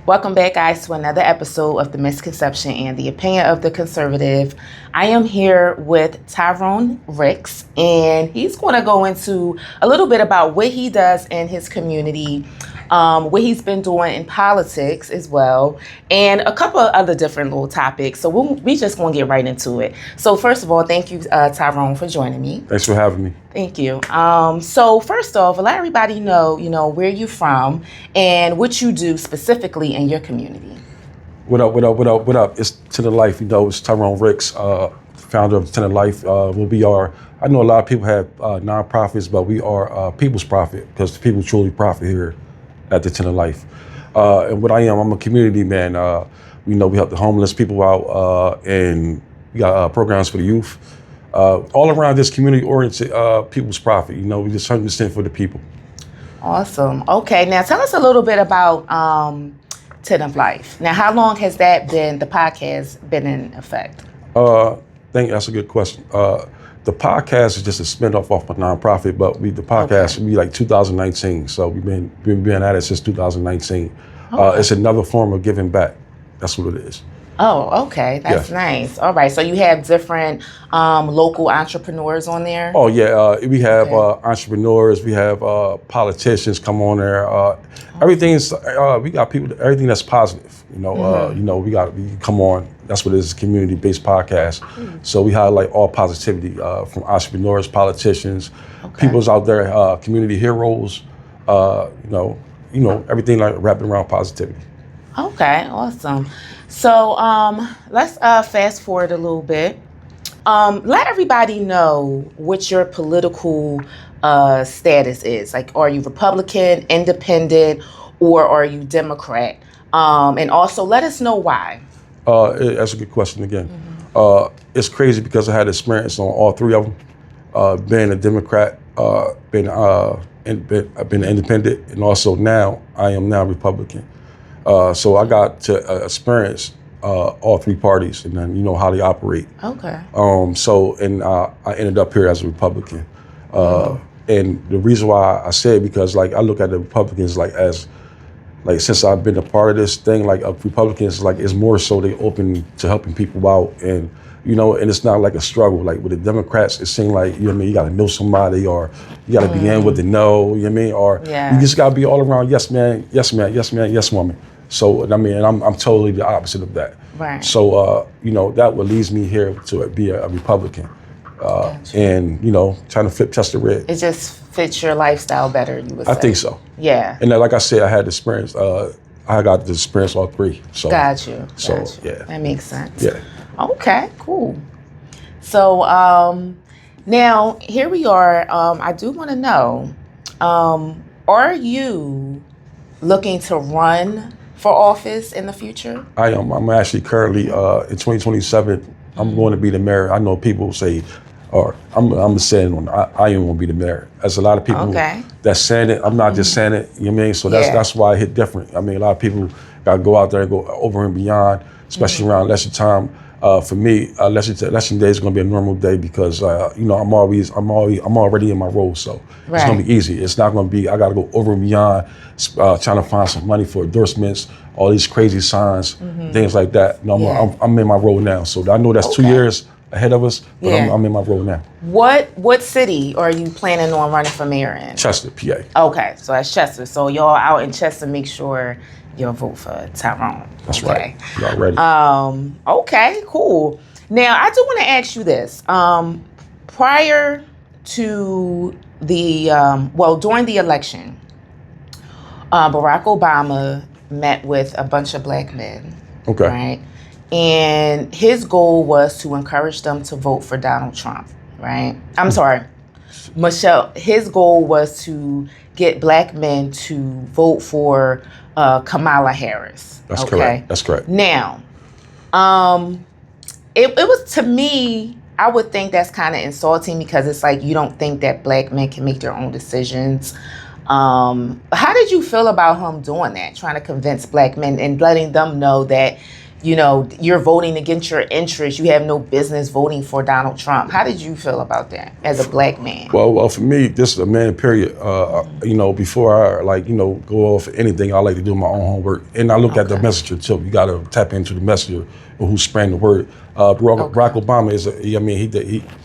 Welcome back, guys, to another episode of The Misconception and the Opinion of the Conservative. I am here with Tyrone Ricks, and he's going to go into a little bit about what he does in his community, what he's been doing in politics as well, and a couple of other different little topics. So we just going to get right into it. So first of all, thank you, Tyrone, for joining me. Thanks for having me. Thank you. So first off, let everybody know, where you're from and what you do specifically in your community. What up? It's To The Life, it's Tyrone Ricks, founder of To The Life. I know a lot of people have nonprofits, but we are people's profit because the people truly profit here at the To The Life. And what I'm a community man. We help the homeless people out, and we got programs for the youth. All around this community-oriented people's profit. We just 100% for the people. Awesome. Okay, now tell us a little bit about To The Life. Now, how long has the podcast been in effect? That's a good question. The podcast is just a spin-off off a nonprofit, but the podcast will be like 2019. So we've been at it since 2019. Okay. It's another form of giving back. That's what it is. Oh, okay. That's nice. All right. So you have different local entrepreneurs on there? Oh, yeah. We have entrepreneurs. We have politicians come on there. We got people, everything that's positive. We come on. That's what it is, a community-based podcast. So we highlight all positivity from entrepreneurs, politicians, people's out there, community heroes, everything like wrapped around positivity. Okay, awesome. So let's fast forward a little bit. Let everybody know what your political status is. Like, are you Republican, Independent, or are you Democrat? And also let us know why. That's a good question again. It's crazy because I had experience on all three of them. Being a Democrat, been independent, and also now I am now Republican. So I got to experience all three parties, and then how they operate. Okay. I ended up here as a Republican, and the reason why I say it because I look at the Republicans since I've been a part of this thing, Republicans it's more so they open to helping people out, and and it's not like a struggle. Like with the Democrats, it seems like you got to know somebody, or you got to be in with the no, or you just got to be all around yes man, yes man, yes man, yes woman. So I'm totally the opposite of that. Right. So that what leads me here to be a Republican, and trying to flip test the red. It just fits your lifestyle better, you would say. I think so. Yeah. And like I said, I had experience. I got to experience all three. So got you. Yeah, that makes sense. Yeah. Okay. Cool. So now here we are. I do want to know: are you looking to run for office in the future? I am. I'm actually currently in 2027. I'm going to be the mayor. I know people say, or I'm saying I am going to be the mayor. There's a lot of people that's saying it. I'm not just saying it. You know what I mean? So that's why I hit different. A lot of people got to go out there and go over and beyond, especially around election time. For me, election day is going to be a normal day because I'm already in my role, so it's going to be easy. It's not going to be I got to go over and beyond trying to find some money for endorsements, all these crazy signs, things like that. I'm in my role now, so I know that's 2 years ahead of us, but I'm in my role now. What city are you planning on running for mayor in? Chester, PA. Okay, so that's Chester. So y'all out in Chester, make sure you'll vote for Tyrone. That's right. Y'all ready? Okay, cool. Now, I do want to ask you this. Prior to during the election, Barack Obama met with a bunch of black men. Okay. Right? And his goal was to encourage them to vote for Donald Trump, right? I'm sorry, Michelle. His goal was to get black men to vote for Kamala Harris. That's correct. That's correct. Now, it was, to me, I would think that's kind of insulting because it's like you don't think that black men can make their own decisions. How did you feel about him doing that, trying to convince black men and letting them know that, you're voting against your interests. You have no business voting for Donald Trump. How did you feel about that as a black man? Well, for me, this is a man, period. Before I go off anything, I like to do my own homework. And I look at the messenger too. You got to tap into the messenger who sprang the word. Barack Obama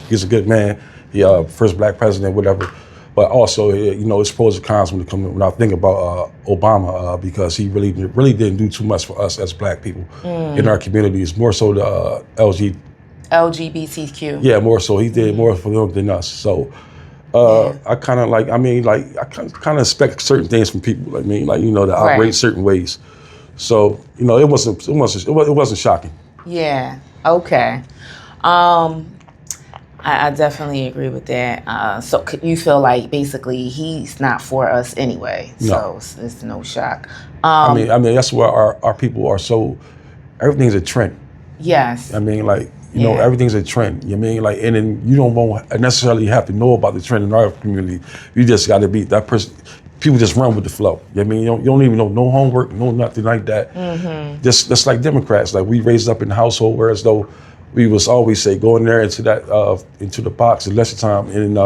he's a good man. He first black president, whatever. But also, it's pros and cons when I think about Obama, because he really didn't do too much for us as black people in our communities. More so the LGBTQ. Yeah, more so. He did more for them than us. So I kind of expect certain things from people. To operate certain ways. So it wasn't shocking. Yeah. Okay. I definitely agree with that. So you feel like basically he's not for us anyway. No. So it's no shock. That's why our people are so. Everything's a trend. Yes. Everything's a trend. And then you don't necessarily have to know about the trend in our community. You just got to be that person. People just run with the flow. You don't even know no homework, no nothing like that. Mm-hmm. Just like Democrats. Like we raised up in the household where as though we was always say go in there into the box election time and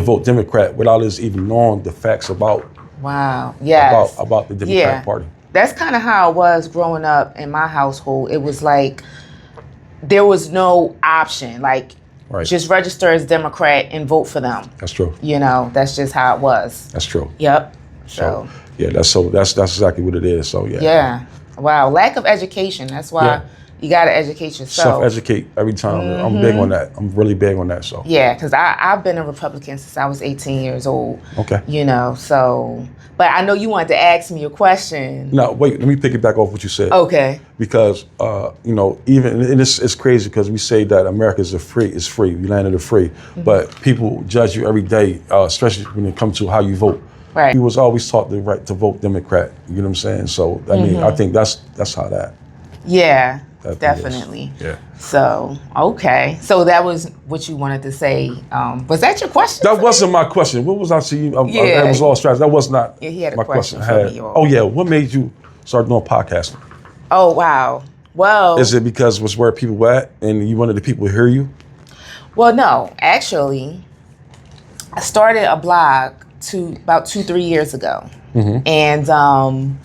vote Democrat without us even knowing the facts about about the Democratic Party. That's kind of how it was growing up in my household. It was like there was no option. Just register as Democrat and vote for them. That's true. That's just how it was. That's true. Yep. So that's exactly what it is. So yeah. Yeah. Wow. Lack of education. That's why you got to educate yourself. Self-educate every time. Mm-hmm. I'm big on that. I'm really big on that. So yeah, because I've been a Republican since I was 18 years old. Okay. So. But I know you wanted to ask me a question. No, wait. Let me pick it back off what you said. Okay. Because even and it's crazy because we say that America is free. We landed it free, but people judge you every day, especially when it comes to how you vote. Right. He was always taught the right to vote Democrat. You know what I'm saying? So I think that's how that. Yeah. Definitely. Yeah. So, okay. So that was what you wanted to say. Was that your question? That wasn't my question. What was I seeing? That was all strategy. That was not he had a my question. For me, what made you start doing podcasting? Oh, wow. Well. Is it because it was where people were at and you wanted the people to hear you? Well, no. Actually, I started a blog about 2-3 years ago. Mm-hmm. And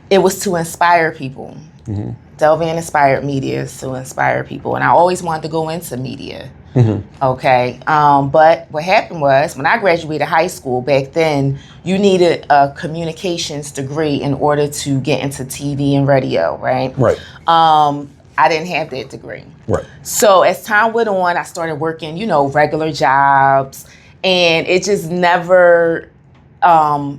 it was to inspire people. Mm-hmm. Delvan Inspired Media is to inspire people. And I always wanted to go into media. Mm-hmm. Okay. But what happened was when I graduated high school back then, you needed a communications degree in order to get into TV and radio, right? Right. I didn't have that degree. Right. So as time went on, I started working, regular jobs. And it just never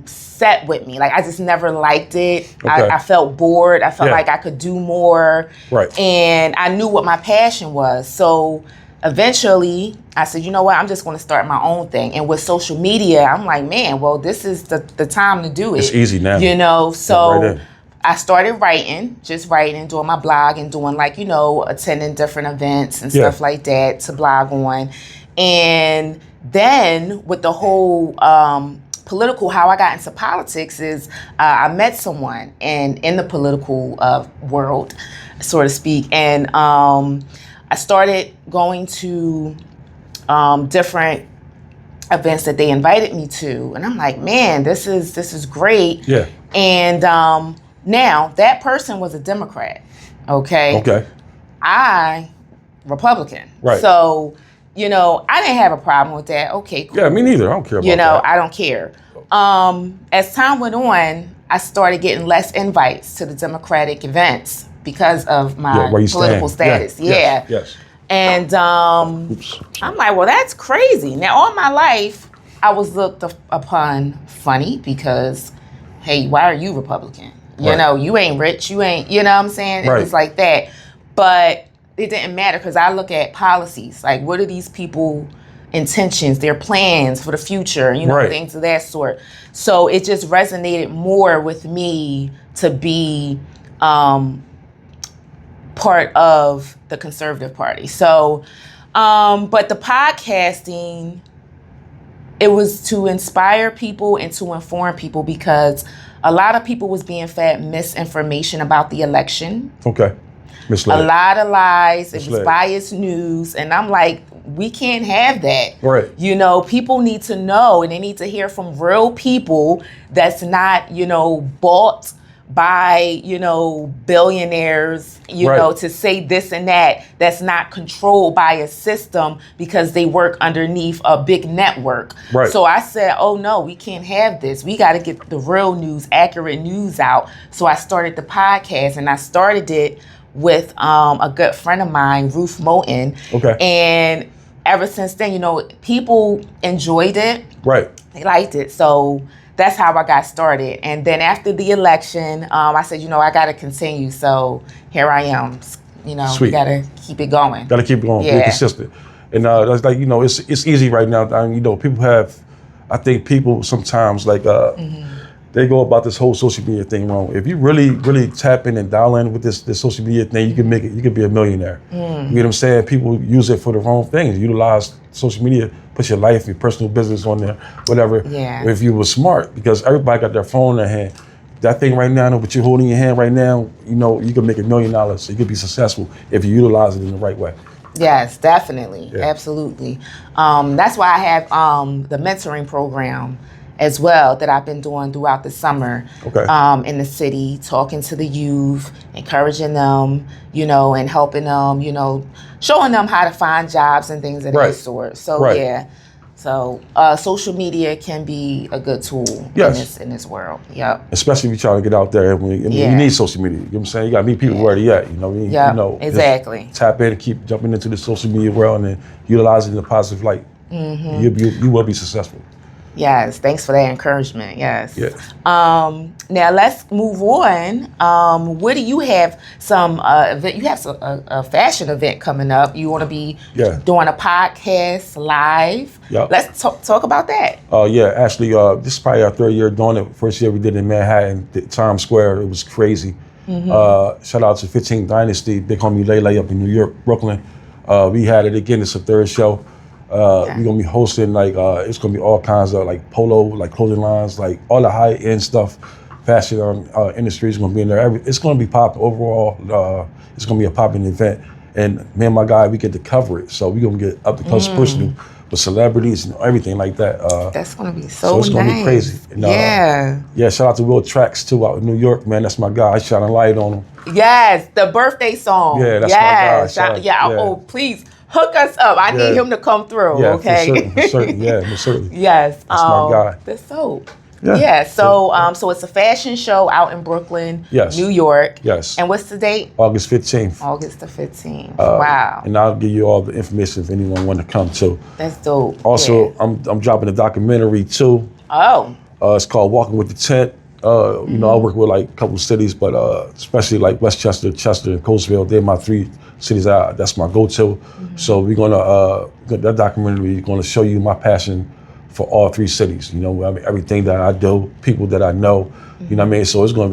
set with me. I just never liked it. Okay. I felt bored. I felt like I could do more. Right. And I knew what my passion was. So eventually I said, you know what, I'm just going to start my own thing. And with social media, I'm like, man, well, this is the time to do it. It's easy now. So I started writing, doing my blog and doing attending different events and stuff like that to blog on. And then with the whole how I got into politics is I met someone in the political world, so to speak, and I started going to different events that they invited me to, and I'm like, man, this is great. Yeah. And now that person was a Democrat. Okay. Okay. I Republican. Right. So. I didn't have a problem with that. Okay, cool. Yeah, me neither. I don't care about that. I don't care. As time went on, I started getting less invites to the Democratic events because of my political status. Yeah. Yes. And I'm like, well, that's crazy. Now, all my life, I was looked upon funny because, hey, why are you Republican? You ain't rich. You ain't, you know what I'm saying? It was like that. But it didn't matter because I look at policies. Like, what are these people intentions, their plans for the future, things of that sort. So it just resonated more with me to be part of the Conservative Party. So, but the podcasting, it was to inspire people and to inform people because a lot of people was being fed misinformation about the election. Okay. Misled. A lot of lies. It was Misled. biased news. And I'm like, we can't have that. Right. You know, people need to know, and they need to hear from real people that's not, you know, bought by, you know, billionaires, you Right. know, to say this and that, that's not controlled by a system because they work underneath a big network. Right. So I said, oh no, we can't have this. We got to get the real news, accurate news out. So I started the podcast, and I started it with a good friend of mine, Ruth Moten. Okay. And ever since then, you know, people enjoyed it. Right. They liked it. So that's how I got started. And then after the election, I said, you know, I got to continue. So here I am. You know, Sweet. we got to keep it going. Got to keep going. Yeah. Be consistent. And that's like, you know, it's easy right now. I mean, you know, people have, I think people sometimes like, they go about this whole social media thing wrong. If you really tap in and dial in with this social media thing, you can make it. You can be a millionaire. You know what I'm saying? People use it for the wrong things. Utilize social media, put your life, your personal business on there, whatever. Yeah. If you were smart, because everybody got their phone in their hand. That thing right now, what you're holding in your hand right now, you know, you can make $1 million. So you could be successful if you utilize it in the right way. Yes, definitely. Yeah. Absolutely. That's why I have the mentoring program as well that I've been doing throughout the summer. Okay. In the city, talking to the youth, encouraging them, you know, and helping them, you know, showing them how to find jobs and things of that sort. So Right. yeah. So social media can be a good tool Yes. in this world. Yep. Especially if you're trying to get out there. I mean, Yeah. you need social media. You know what I'm saying? You got to meet people where they at. You know what I mean? Yep, You know, just exactly. tap in and keep jumping into the social media world and then utilize it in a positive light. You will be successful. Yes, thanks for that encouragement. Yes. Yeah. Now let's move on. What do you have? Some event? You have a fashion event coming up. You want to be doing a podcast live? Yep. Let's talk about that. Yeah, actually, this is probably our 3rd year doing it. First year we did it in Manhattan, Times Square. It was crazy. Shout out to 15th Dynasty, big homie Lele up in New York, Brooklyn. We had it again. It's a 3rd show. We're gonna be hosting like it's gonna be all kinds of like polo, like clothing lines, like all the high end stuff. Fashion industry is gonna be in there. It's gonna be popping overall. It's gonna be a popping event, and me and my guy, we get to cover it. So we're gonna get up to close personal with celebrities and everything like that. That's gonna be so it's gonna be crazy. And, yeah. Shout out to Will Tracks too out in New York, man. That's my guy. I shine a light on him. Yes, the birthday song. Yeah, that's my guy. Yeah. Oh, please. Hook us up. I need him to come through. Yeah, okay. for certain. Yeah, for certain. Yes. That's my guy. That's so. Yeah. Yeah. So it's a fashion show out in Brooklyn, New York. Yes. And what's the date? August 15th. August the 15th. Wow. And I'll give you all the information if anyone want to come too. That's dope. Also, I'm dropping a documentary too. Oh. It's called Walking with the Tent. You know, I work with like a couple of cities, but especially like Westchester, Chester, and Coatesville. They're my 3 cities that's my go-to. So we're gonna that documentary is gonna show you my passion for all 3 cities. You know, I mean, everything that I do, people that I know. You know what I mean? So it's gonna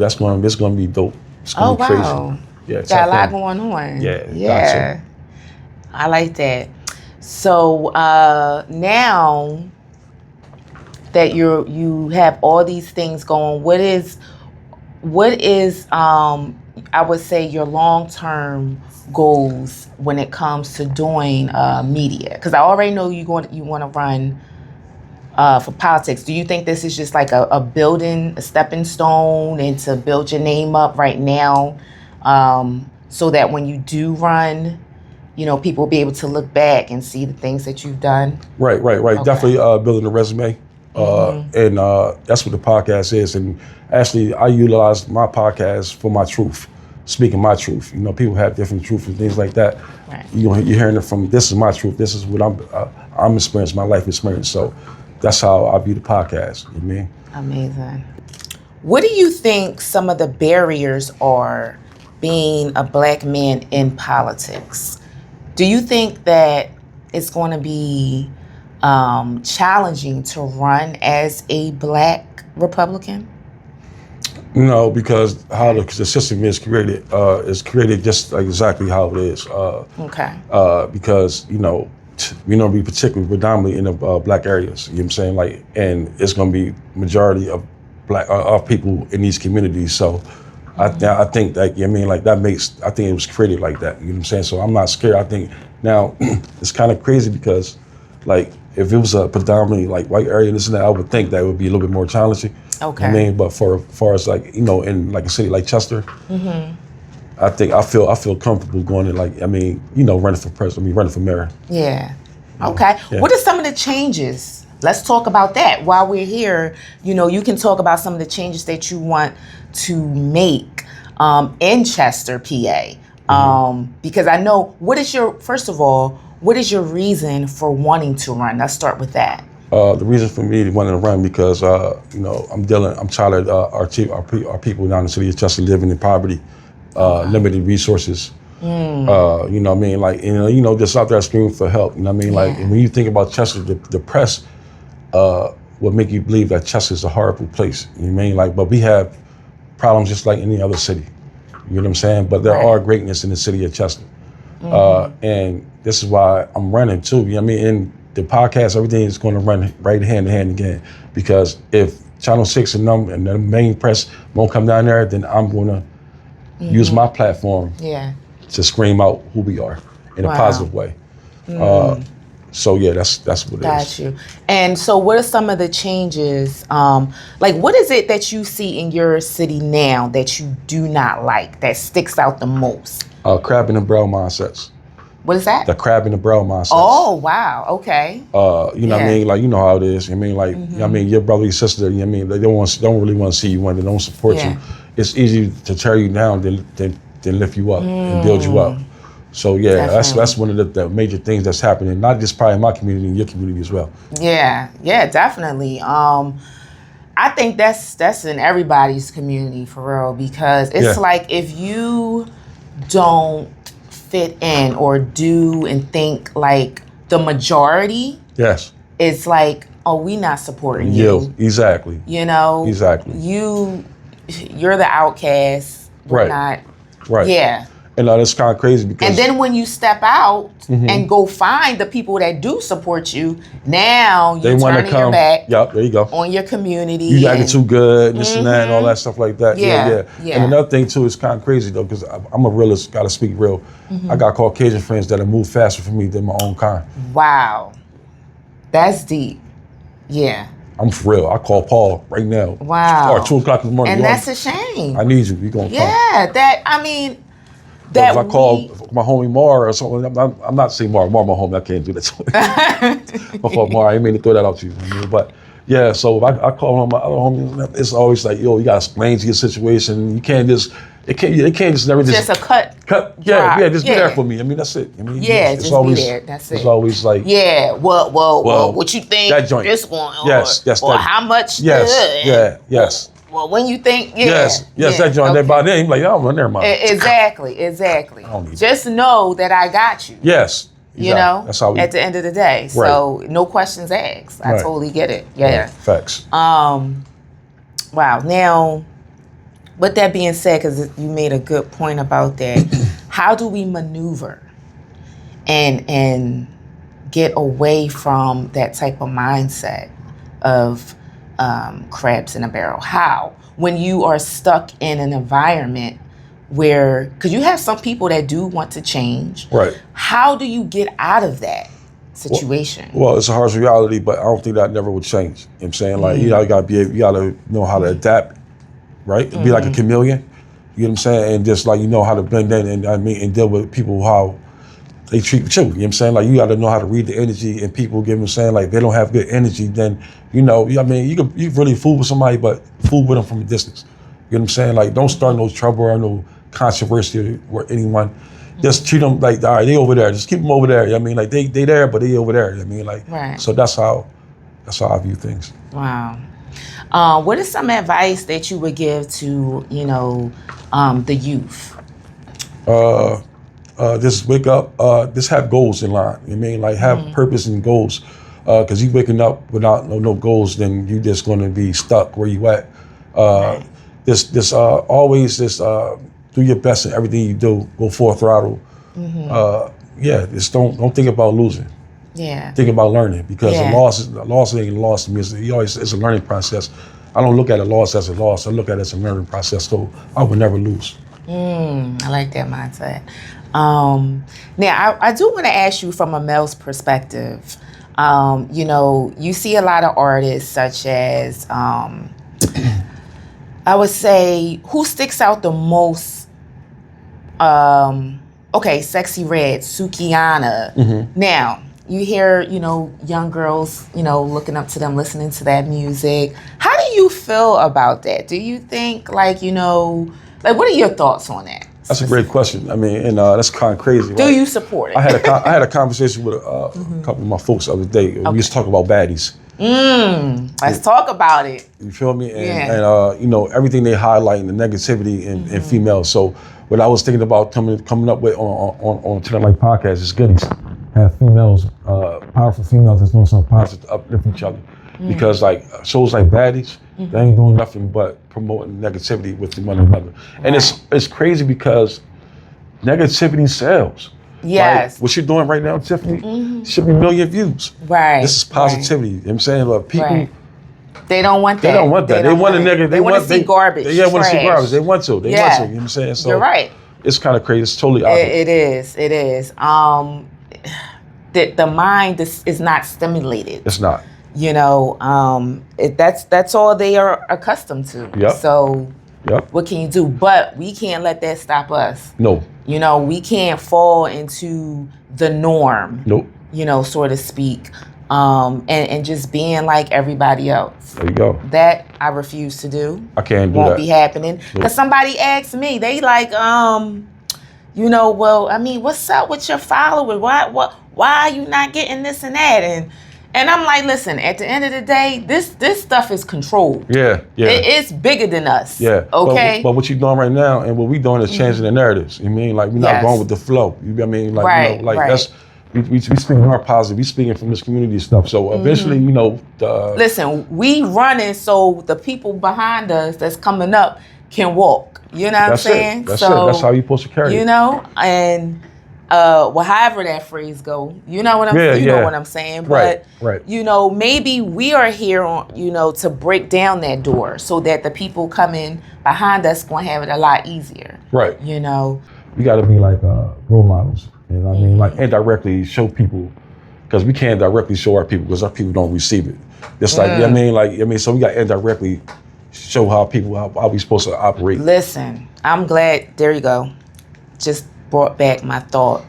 be dope. It's gonna be crazy. Wow. Yeah, got a lot going on. Yeah. Yeah. Gotcha. I like that. So now that you have all these things going, what is I would say your long-term goals when it comes to doing media? Because I already know you want to run for politics. Do you think this is just like a stepping stone, and to build your name up right now, so that when you do run, you know, people will be able to look back and see the things that you've done? Right. Okay. Definitely building a resume. And that's what the podcast is. And actually, I utilize my podcast for my truth, speaking my truth. You know, people have different truths and things like that. Right. You're hearing it from, this is my truth. This is what I'm experiencing, my life experience. So that's how I view the podcast. You know what I mean? Amazing. What do you think some of the barriers are being a Black man in politics? Do you think that it's going to be challenging to run as a Black Republican? No, because how the system is created just like exactly how it is. Okay. Because, you know, we particularly predominantly in the Black areas. You know what I'm saying? Like, and it's going to be majority of Black of people in these communities. So I think that, I mean, like that makes, I think it was created like that. You know what I'm saying? So I'm not scared. I think now it's kind of crazy because like if it was a predominantly like white area, this and that, I would think that it would be a little bit more challenging. Okay. I mean, but for as far as like, you know, in like a city like Chester, I think I feel comfortable going in like, I mean, you know, running for president, running for mayor. Yeah. Okay. Yeah. What are some of the changes? Let's talk about that while we're here. You know, you can talk about some of the changes that you want to make in Chester, PA. Because I know, first of all, what is your reason for wanting to run? Let's start with that. The reason for me wanting to run because, you know, I'm tired of our people down in the city of Chester living in poverty, limited resources. You know what I mean? Like, you know, just out there screaming for help. You know what I mean? Like, and when you think about Chester, the press will make you believe that Chester is a horrible place. You know what I mean? Like, but we have problems just like any other city. You know what I'm saying? But there are greatness in the city of Chester. And this is why I'm running too. You know what I mean? In the podcast, everything is going to run right hand in hand again. Because if Channel 6 and the main press won't come down there, then I'm going to use my platform to scream out who we are in a positive way. So yeah, that's what it is. Got you. And so what are some of the changes? Like what is it that you see in your city now that you do not like, that sticks out the most? Crab in the barrel mindsets. What is that? The crab in the barrel mindset. Oh, wow. Okay. You know what I mean? Like, you know how it is. I mean, like, you know what I mean, your brother, your sister, you know what I mean, they don't really want to see you win. They don't support you. It's easy to tear you down than lift you up and build you up. So yeah, that's one of the major things that's happening, not just probably in my community, in your community as well. Yeah, definitely. I think that's in everybody's community for real, because it's like if you don't fit in or do and think like the majority, it's like, oh, we not supporting you. Exactly. You know? Exactly. You're the outcast. We're not. Right. Yeah. And that's kind of crazy because... And then when you step out and go find the people that do support you, now you're turning your back there you go. on your community. You acting too good, and this and that, and all that stuff like that. Yeah. And another thing, too, is kind of crazy, though, because I'm a realist, got to speak real. I got Caucasian friends that have moved faster for me than my own kind. Wow. That's deep. Yeah. I'm for real. I call Paul right now. Wow. Or 2 o'clock in the morning. And that's a shame. I need you. You're going to come. Yeah, if I call my homie Mar or something, I'm not saying Mar my homie, I can't do that. My fault, Mar, I didn't mean to throw that out to you. But yeah, so if I call on my other homies, it's always like, yo, you gotta explain to your situation. You can't just, it can't just never just a cut. Just be there for me. I mean, that's it. I mean, it's just always, be there. That's it. It's always like, well, what you think? That joint. This one, or how much? Yes. Well, when you think, that joint, that by then, like, oh, never mind. Exactly. Just know that I got you. Yes. Exactly. You know, that's how at the end of the day. So no questions asked. I totally get it. Yeah. Right. Facts. Wow. Now, with that being said, because you made a good point about that, how do we maneuver and get away from that type of mindset of crabs in a barrel? How? When you are stuck in an environment where, because you have some people that do want to change. Right. How do you get out of that situation? Well, it's a harsh reality, but I don't think that never would change. You know what I'm saying? Like, you gotta know how to adapt, right? Be like a chameleon. You know what I'm saying? And just like, you know how to blend in and deal with people how they treat you. You know what I'm saying? Like, you got to know how to read the energy, and people, you know what I'm saying, like, they don't have good energy, then, you know, I mean, you really fool with somebody, but fool with them from a distance. You know what I'm saying? Like, don't start no trouble or no controversy with anyone. Just treat them like, all right, they over there. Just keep them over there. You know what I mean? Like, they there, but they over there. You know what I mean? Like, right. So that's how I view things. Wow. What is some advice that you would give to, you know, the youth? Just wake up, just have goals in line. You know what I mean? Like, have purpose and goals. Because you waking up without no goals, then you just going to be stuck where you at. Always do your best in everything you do. Go full throttle. Just don't think about losing. Yeah. Think about learning, because a loss ain't a loss to me. It's a learning process. I don't look at a loss as a loss. I look at it as a learning process. So I would never lose. I like that mindset. Now, I do want to ask you from a male's perspective. You know, you see a lot of artists such as, I would say, who sticks out the most? Okay, Sexy Red, Sukihana. Now, you hear, you know, young girls, you know, looking up to them, listening to that music. How do you feel about that? Do you think, like, you know, like, what are your thoughts on that? That's a great question. I mean, and that's kind of crazy. Right? Do you support it? I had a conversation with a couple of my folks the other day. We used to talk about baddies. Let's talk about it. You feel me? And you know, everything they highlight and the negativity in females. So what I was thinking about coming up with on Tonight Life podcast is goodies. Have females, powerful females that's doing something positive to uplift each other. Because like shows like Baddies, they ain't doing nothing but promoting negativity with one another. And it's crazy because negativity sells. Yes. Like, what you're doing right now, Tiffany, should be a million views. Right. This is positivity. You know what I'm saying? But people, they don't want that. They don't want that. They want a negative. They want to see garbage. They want to see garbage. They want to. They want to. You know what I'm saying? So you're right. It's kind of crazy. It's totally opposite. It is. It is. The mind is not stimulated. It's not. You know, that's all they are accustomed to. Yep. So what can you do? But we can't let that stop us. No. You know, we can't fall into the norm. Nope. You know, so to speak, and just being like everybody else. There you go. That I refuse to do. I can't do that. Won't be happening. Because somebody asked me, they like, you know, well, I mean, what's up with your followers? Why are you not getting this and that? And I'm like, listen, at the end of the day, this stuff is controlled. Yeah. It's bigger than us. Yeah. Okay. But what you're doing right now and what we're doing is changing the narratives. You mean like we're not going with the flow. You know what I mean? Like you know, like that's we speaking our positive. We speaking from this community stuff. So eventually, you know, listen, we running so the people behind us that's coming up can walk. You know what I'm saying? That's it. That's how you're supposed to carry it. You know, and however that phrase go, you know what I'm saying? You know what I'm saying? But you know, maybe we are here on, you know, to break down that door so that the people coming behind us gonna have it a lot easier. Right. You know. We gotta be like role models. You know what I mean? Like indirectly show people, because we can't directly show our people because our people don't receive it. It's like, you know what I mean? So we got indirectly show how we supposed to operate. Listen, I'm glad, there you go. Just brought back my thought.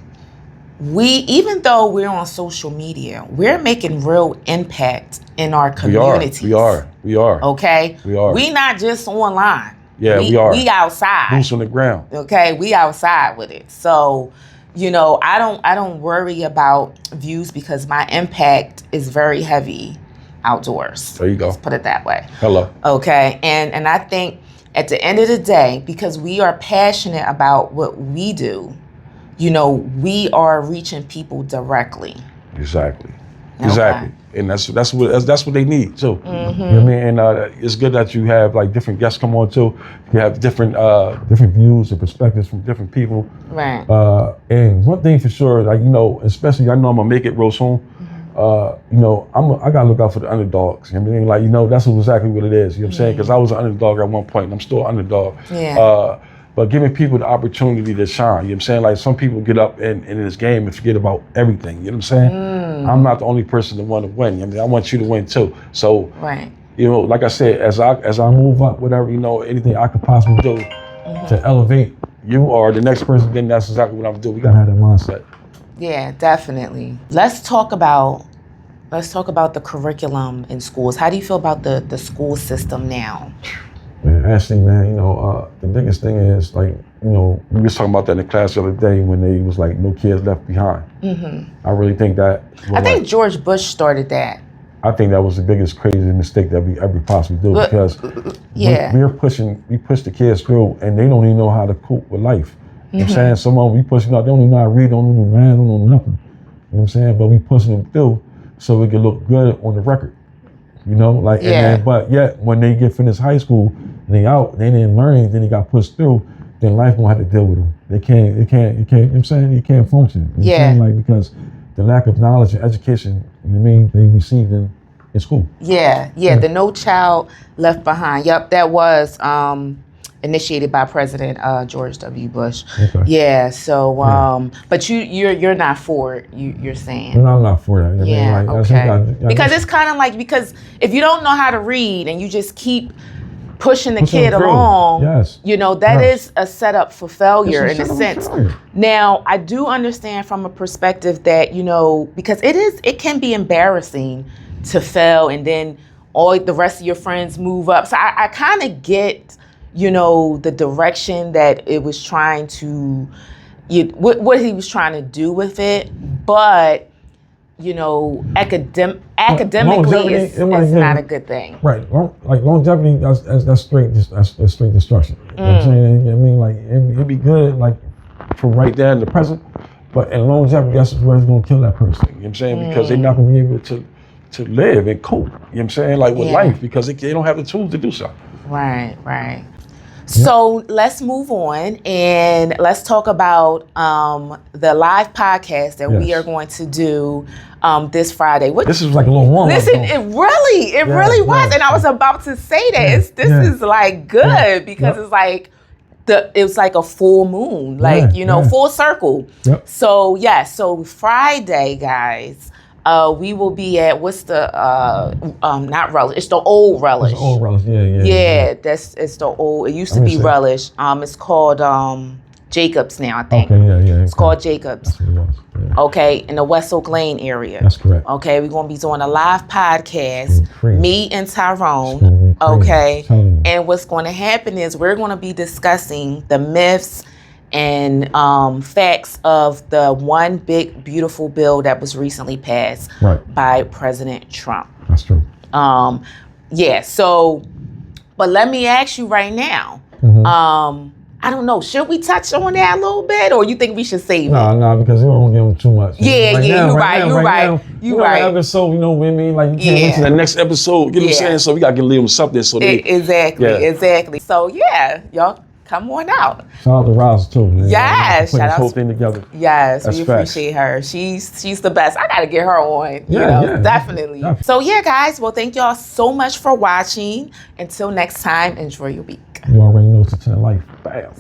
Even though we're on social media, we're making real impact in our communities. We are. Okay? We are. We not just online. Yeah, we are. We outside. Boots on the ground. Okay, we outside with it. So, you know, I don't worry about views because my impact is very heavy outdoors. There you go. Let's put it that way. Hello. Okay, and I think at the end of the day, because we are passionate about what we do, you know, we are reaching people directly. Exactly. And that's what they need too. You know what I mean? And it's good that you have like different guests come on too. You have different views and perspectives from different people. Right. And one thing for sure, like, you know, especially I know I'm gonna make it real soon. You know, I gotta look out for the underdogs. You know what I mean? Like, you know, that's exactly what it is. You know what I'm saying? Because I was an underdog at one point, and I'm still an underdog. Yeah. But giving people the opportunity to shine. You know what I'm saying? Like, some people get up in this game and forget about everything. You know what I'm saying? I'm not the only person that want to win. I mean, I want you to win too. So, you know, like I said, as I move up, whatever, you know, anything I could possibly do to elevate you or the next person, then that's exactly what I'm doing. We gotta have that mindset. Yeah, definitely. Let's talk about the curriculum in schools. How do you feel about the school system now? Man, actually, man, you know, the biggest thing is, like, you know, we was talking about that in the class the other day when they was like, no kids left behind. I really think that. I think George Bush started that. I think that was the biggest crazy mistake that we ever possibly do, because we push the kids through and they don't even know how to cope with life. You know what I'm saying? Some of them, we push them out, they don't even know how to read, don't know math, don't know nothing. You know what I'm saying? But we pushing them through so it can look good on the record. You know, like, and then, but yet when they get finished high school and they out, they didn't learn anything, they got pushed through, then life gonna have to deal with them. You know what I'm saying? You can't function. You know what I'm saying? Like, because the lack of knowledge and education, you know what I mean, they received in It's cool. Yeah, the No Child Left Behind. Yep, that was initiated by President George W. Bush. Okay. Yeah. So, but you're not for it. You're saying. No, I'm not for that. Yeah. I mean, Okay. Because it's kind of like, because if you don't know how to read and you just keep pushing the kid along, that is a setup for failure in a sense. Now, I do understand from a perspective that, because it can be embarrassing to fail and then all the rest of your friends move up. So I kind of get, the direction that it was trying to, what he was trying to do with it. But, academically, it's not a good thing. Right. Longevity, that's straight destruction. You know what I'm saying? I mean, like, it'd be good, like, for right there in the present, but in longevity, that's where it's going to kill that person. You know what I'm saying? Because they're not going to be able to live and cope, you know what I'm saying, like with life, because they don't have the tools to do so. Right. So let's move on and let's talk about the live podcast that we are going to do this Friday. This is like a little warm-up. Listen, it really was. And I was about to say that. This is like good because it's like it's like a full moon, like, full circle. Yep. So so Friday, guys, we will be at not Relish. It's the old Relish. It's the old Relish, It's the old. It used to be Relish. It's called Jacobs now, I think. Okay, It's called Jacobs. That's what it was. Yeah. Okay, in the West Oak Lane area. That's correct. Okay, we're gonna be doing a live podcast. Me and Tyrone. Okay, and what's going to happen is we're going to be discussing the myths and facts of the one big beautiful bill that was recently passed by President Trump. That's true. So, but let me ask you right now. I don't know. Should we touch on that a little bit, or you think we should save it? No, because we don't give them too much. You're right. Episode, with me, like you can't wait to the next episode. You know what I'm saying? So we gotta leave them something. So they exactly. So y'all. Come on out. Shout out to Roz too, man. Yes, put this whole thing together. Yes, we appreciate her. She's the best. I gotta get her on. Definitely. So guys. Well, thank y'all so much for watching. Until next time, enjoy your week. You already know it's a life. Bam.